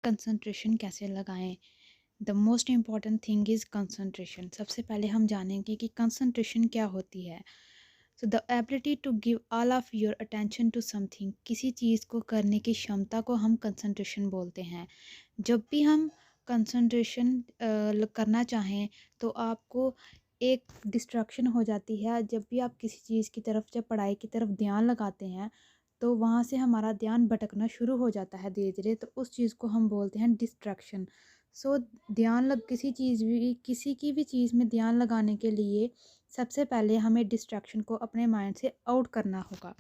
Concentration कैसे लगाएं। The most important thing is concentration. सबसे पहले हम जानेंगे कि कंसंट्रेशन क्या होती है। So the ability to give all of your attention to something. किसी चीज़ को करने की क्षमता को हम कंसंट्रेशन बोलते हैं। जब भी हम कंसंट्रेशन करना चाहें तो आपको एक डिस्ट्रैक्शन हो जाती है। जब भी आप किसी चीज़ की तरफ, जब पढ़ाई की तरफ ध्यान लगाते हैं तो वहाँ से हमारा ध्यान भटकना शुरू हो जाता है धीरे धीरे, तो उस चीज़ को हम बोलते हैं डिस्ट्रैक्शन। सो ध्यान लग किसी की भी चीज़ में ध्यान लगाने के लिए सबसे पहले हमें डिस्ट्रैक्शन को अपने माइंड से आउट करना होगा।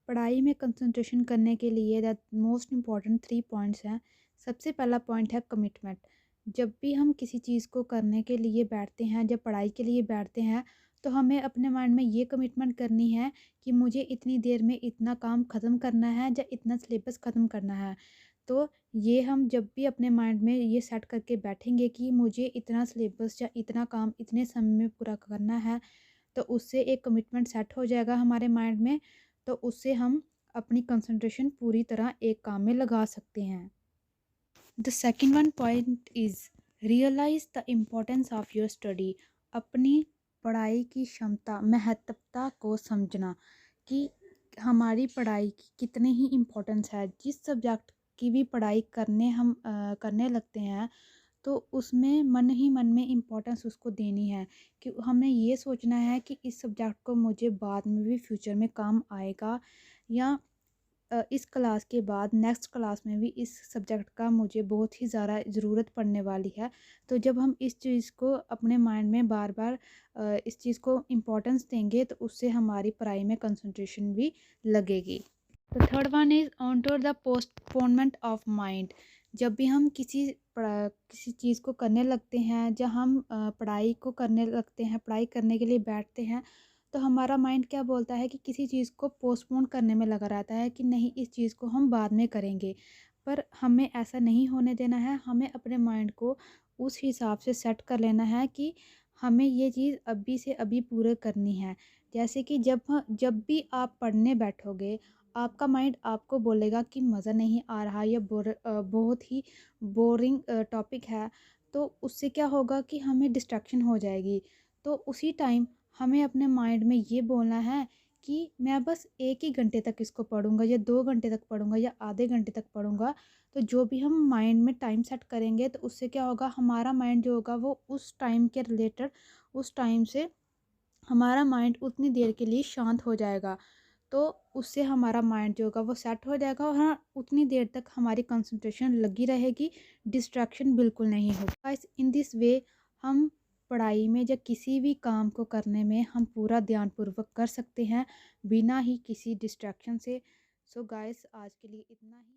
पढ़ाई में कंसंट्रेशन करने के लिए द मोस्ट इम्पॉर्टेंट 3 पॉइंट्स हैं। सबसे पहला पॉइंट है कमिटमेंट। जब भी हम किसी चीज़ को करने के लिए बैठते हैं, जब पढ़ाई के लिए बैठते हैं, तो हमें अपने माइंड में ये कमिटमेंट करनी है कि मुझे इतनी देर में इतना काम ख़त्म करना है या इतना सिलेबस ख़त्म करना है। तो ये हम जब भी अपने माइंड में ये सेट करके बैठेंगे कि मुझे इतना सिलेबस या इतना काम इतने समय में पूरा करना है, तो उससे एक कमिटमेंट सेट हो जाएगा हमारे माइंड में। तो उससे हम अपनी कंसंट्रेशन पूरी तरह एक काम में लगा सकते हैं। The second one point is realise the importance of your study. अपनी पढ़ाई की क्षमता, महत्वता को समझना कि हमारी पढ़ाई की कितनी ही इम्पोर्टेंस है। जिस सब्जेक्ट की भी पढ़ाई करने लगते हैं तो उसमें मन ही मन में इम्पोर्टेंस उसको देनी है कि हमने ये सोचना है कि इस सब्जेक्ट को मुझे बाद में भी फ्यूचर में काम आएगा, या इस क्लास के बाद नेक्स्ट क्लास में भी इस सब्जेक्ट का मुझे बहुत ही ज़्यादा ज़रूरत पड़ने वाली है। तो जब हम इस चीज़ को अपने माइंड में बार बार इस चीज़ को इम्पोर्टेंस देंगे तो उससे हमारी पढ़ाई में कंसंट्रेशन भी लगेगी। The third one is onto the postponement of mind. जब भी हम किसी चीज़ को करने लगते हैं, जब हम पढ़ाई को करने लगते हैं, पढ़ाई करने के लिए बैठते हैं, तो हमारा माइंड क्या बोलता है कि किसी चीज़ को पोस्टपोन करने में लगा रहता है कि नहीं, इस चीज़ को हम बाद में करेंगे। पर हमें ऐसा नहीं होने देना है। हमें अपने माइंड को उस हिसाब से सेट कर लेना है कि हमें ये चीज़ अभी से अभी पूरे करनी है। जैसे कि जब भी आप पढ़ने बैठोगे, आपका माइंड आपको बोलेगा कि मज़ा नहीं आ रहा, ये बहुत ही बोरिंग टॉपिक है। तो उससे क्या होगा कि हमें डिस्ट्रैक्शन हो जाएगी। तो उसी टाइम हमें अपने माइंड में ये बोलना है कि मैं बस 1 ही घंटे तक इसको पढ़ूंगा, या 2 घंटे तक पढ़ूंगा, या आधे घंटे तक पढ़ूंगा। तो जो भी हम माइंड में टाइम सेट करेंगे तो उससे क्या होगा, हमारा माइंड जो होगा वो उस टाइम के रिलेटेड, उस टाइम से हमारा माइंड उतनी देर के लिए शांत हो जाएगा। तो उससे हमारा माइंड जो होगा वो सेट हो जाएगा, और हाँ, उतनी देर तक हमारी कंसंट्रेशन लगी रहेगी, डिस्ट्रैक्शन बिल्कुल नहीं होगा। गाइस, इन दिस वे हम पढ़ाई में या किसी भी काम को करने में हम पूरा ध्यानपूर्वक कर सकते हैं बिना ही किसी डिस्ट्रैक्शन से। सो गाइस, आज के लिए इतना ही।